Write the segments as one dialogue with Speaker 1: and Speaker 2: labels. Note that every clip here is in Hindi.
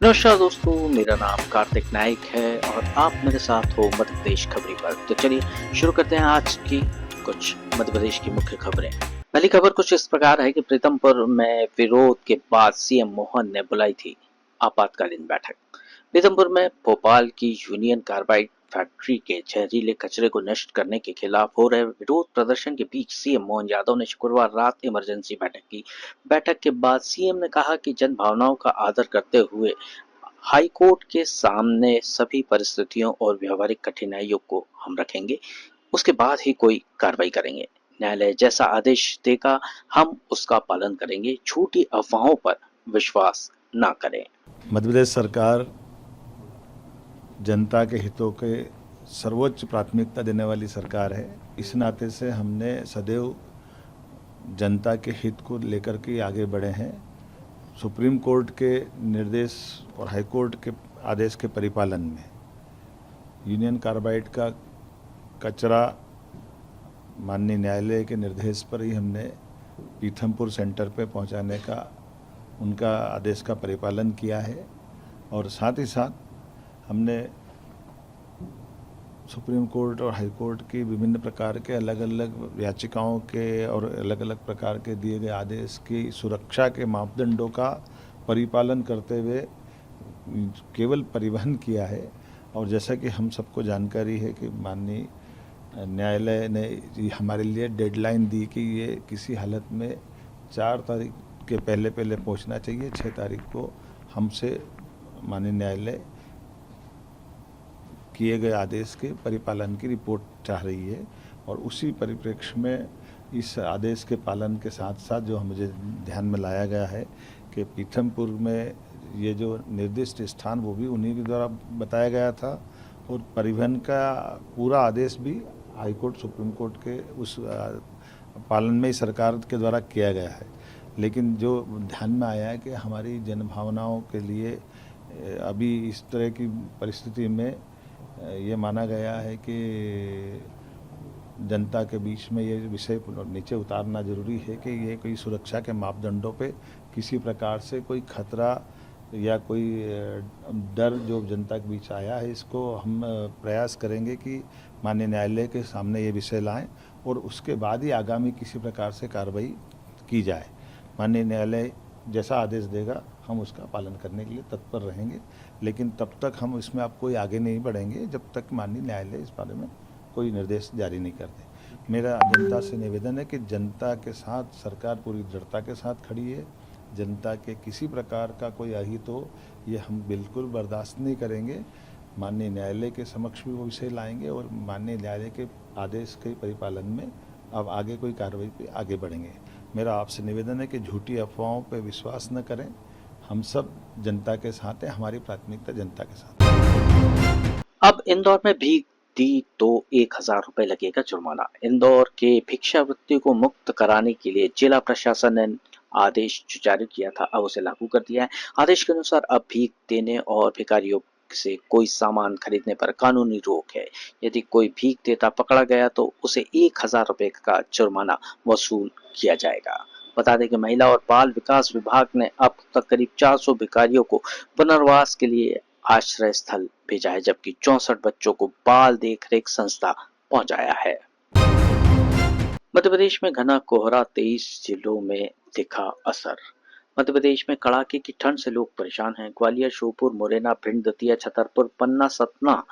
Speaker 1: नमस्कार दोस्तों, मेरा नाम कार्तिक नाइक है और आप मेरे साथ हो मध्य प्रदेश खबरी पर। तो चलिए शुरू करते हैं आज की कुछ मध्य प्रदेश की मुख्य खबरें। पहली खबर कुछ इस प्रकार है कि प्रीतमपुर में विरोध के बाद सीएम मोहन ने बुलाई थी आपातकालीन बैठक। प्रीतमपुर में भोपाल की यूनियन कार्बाइड फैक्ट्री के जहरीले कचरे को नष्ट करने के खिलाफ हो रहे विरोध प्रदर्शन के बीच सीएम मोहन यादव ने शुक्रवार रात इमरजेंसी बैठक की। बैठक के बाद सीएम ने कहा कि जन भावनाओं का आदर करते हुए हाई कोर्ट के सामने सभी परिस्थितियों और व्यवहारिक कठिनाइयों को हम रखेंगे, उसके बाद ही कोई कार्रवाई करेंगे। न्यायालय जैसा आदेश देगा हम उसका पालन करेंगे, झूठी अफवाहों पर विश्वास ना करें।
Speaker 2: मध्य प्रदेश सरकार जनता के हितों के सर्वोच्च प्राथमिकता देने वाली सरकार है। इस नाते से हमने सदैव जनता के हित को लेकर के आगे बढ़े हैं। सुप्रीम कोर्ट के निर्देश और हाई कोर्ट के आदेश के परिपालन में यूनियन कार्बाइड का कचरा माननीय न्यायालय के निर्देश पर ही हमने पीथमपुर सेंटर पे पहुंचाने का उनका आदेश का परिपालन किया है और साथ ही साथ हमने सुप्रीम कोर्ट और हाई कोर्ट की विभिन्न प्रकार के अलग अलग याचिकाओं के और अलग अलग प्रकार के दिए गए आदेश की सुरक्षा के मापदंडों का परिपालन करते हुए केवल परिवहन किया है। और जैसा कि हम सबको जानकारी है कि माननीय न्यायालय ने हमारे लिए डेडलाइन दी कि ये किसी हालत में 4 तारीख के पहले पहुंचना चाहिए। 6 तारीख को हमसे माननीय न्यायालय किए गए आदेश के परिपालन की रिपोर्ट चाह रही है और उसी परिप्रेक्ष्य में इस आदेश के पालन के साथ साथ जो मुझे ध्यान में लाया गया है कि पीथमपुर में ये जो निर्दिष्ट स्थान वो भी उन्हीं के द्वारा बताया गया था और परिवहन का पूरा आदेश भी हाई कोर्ट सुप्रीम कोर्ट के उस पालन में ही सरकार के द्वारा किया गया है। लेकिन जो ध्यान में आया है कि हमारी जनभावनाओं के लिए अभी इस तरह की परिस्थिति में ये माना गया है कि जनता के बीच में ये विषय नीचे उतारना जरूरी है कि ये कोई सुरक्षा के मापदंडों पे किसी प्रकार से कोई खतरा या कोई डर जो जनता के बीच आया है, इसको हम प्रयास करेंगे कि माननीय न्यायालय के सामने ये विषय लाएं और उसके बाद ही आगामी किसी प्रकार से कार्रवाई की जाए। माननीय न्यायालय जैसा आदेश देगा हम उसका पालन करने के लिए तत्पर रहेंगे, लेकिन तब तक हम इसमें अब कोई आगे नहीं बढ़ेंगे जब तक माननीय न्यायालय इस बारे में कोई निर्देश जारी नहीं करते। मेरा जनता से निवेदन है कि जनता के साथ सरकार पूरी दृढ़ता के साथ खड़ी है। जनता के किसी प्रकार का कोई अहित हो ये हम बिल्कुल बर्दाश्त नहीं करेंगे। माननीय न्यायालय के समक्ष भी वो विषय लाएंगे और माननीय न्यायालय के आदेश के परिपालन में अब आगे कोई कार्रवाई पे आगे बढ़ेंगे। मेरा आपसे निवेदन है कि झूठी अफवाहों पर विश्वास न करें। हम सब जनता के साथ हैं, हमारी प्राथमिकता जनता के साथ है।
Speaker 1: अब इंदौर में भीख दी तो 1000 रुपए लगेगा जुर्माना। इंदौर के भिक्षावृत्ति को मुक्त कराने के लिए जिला प्रशासन ने आदेश जो जारी किया था अब उसे लागू कर दिया है। आदेश के अनुसार अब भीख देने और भिखारियों से कोई सामान खरीदने पर कानूनी रोक है। यदि कोई भीख देता पकड़ा गया तो उसे 1000 रुपए का जुर्माना वसूल किया जाएगा। बता दें कि महिला और बाल विकास विभाग ने अब तक करीब 400 भिखारियों को पुनर्वास के लिए आश्रय स्थल भेजा है, जबकि 64 बच्चों को बाल देखरेख संस्था पहुंचाया है। मध्य प्रदेश में घना कोहरा, 23 जिलों में दिखा असर। मध्य प्रदेश में कड़ाके की ठंड से लोग परेशान हैं। ग्वालियर, श्योपुर, मुरैना, भिंड, दतिया, छतरपुर, पन्ना, सतना,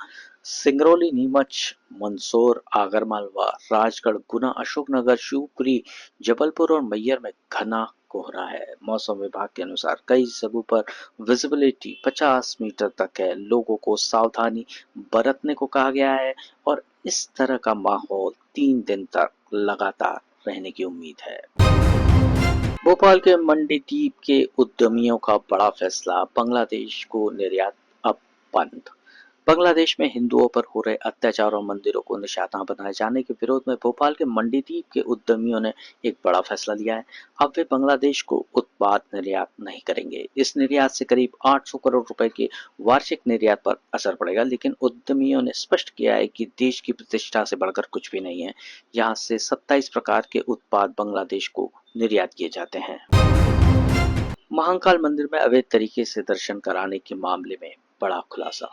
Speaker 1: सिंगरौली, नीमच, मंदसौर, आगरमालवा, राजगढ़, गुना, अशोकनगर, शिवपुरी, जबलपुर और मैयर में घना कोहरा है। मौसम विभाग के अनुसार कई जगहों पर विजिबिलिटी 50 मीटर तक है। लोगों को सावधानी बरतने को कहा गया है और इस तरह का माहौल 3 दिन तक लगातार रहने की उम्मीद है। भोपाल के मंडीदीप के उद्यमियों का बड़ा फैसला, बांग्लादेश को निर्यात अब बंद। बांग्लादेश में हिंदुओं पर हो रहे अत्याचार और मंदिरों को निशाना बनाए जाने के विरोध में भोपाल के मंडीदीप के उद्यमियों ने एक बड़ा फैसला लिया है। अब वे बांग्लादेश को उत्पाद निर्यात नहीं करेंगे। इस निर्यात से करीब 800 करोड़ रुपए के वार्षिक निर्यात पर असर पड़ेगा, लेकिन उद्यमियों ने स्पष्ट किया है कि देश की प्रतिष्ठा से बढ़कर कुछ भी नहीं है। यहाँ से 27 प्रकार के उत्पाद बांग्लादेश को निर्यात किए जाते हैं। महाकाल मंदिर में अवैध तरीके से दर्शन कराने के मामले में बड़ा खुलासा।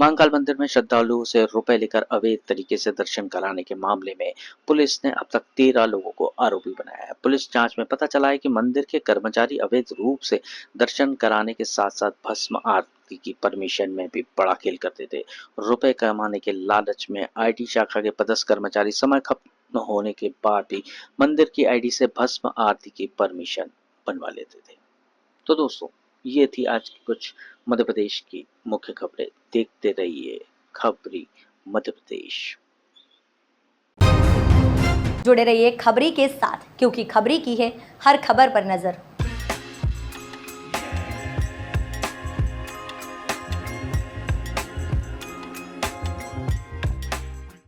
Speaker 1: महाकाल मंदिर में श्रद्धालुओं से रुपए लेकर अवैध तरीके से दर्शन कराने के मामले में पुलिस ने अब तक 13 लोगों को आरोपी बनाया है। पुलिस जांच में पता चला है कि मंदिर के कर्मचारी अवैध रूप से दर्शन कराने के साथ साथ भस्म आरती की परमिशन में भी बड़ा खेल करते थे। रुपए कमाने के लालच में आईटी शाखा के पदस्थ कर्मचारी समय खत्म होने के बाद भी मंदिर की आईडी से भस्म आरती की परमिशन बनवा लेते थे। तो दोस्तों, ये थी आज की कुछ मध्य प्रदेश की मुख्य खबरें। देखते रहिए खबरी मध्य प्रदेश।
Speaker 3: जुड़े रहिए खबरी के साथ, क्योंकि खबरी की है हर खबर पर नजर।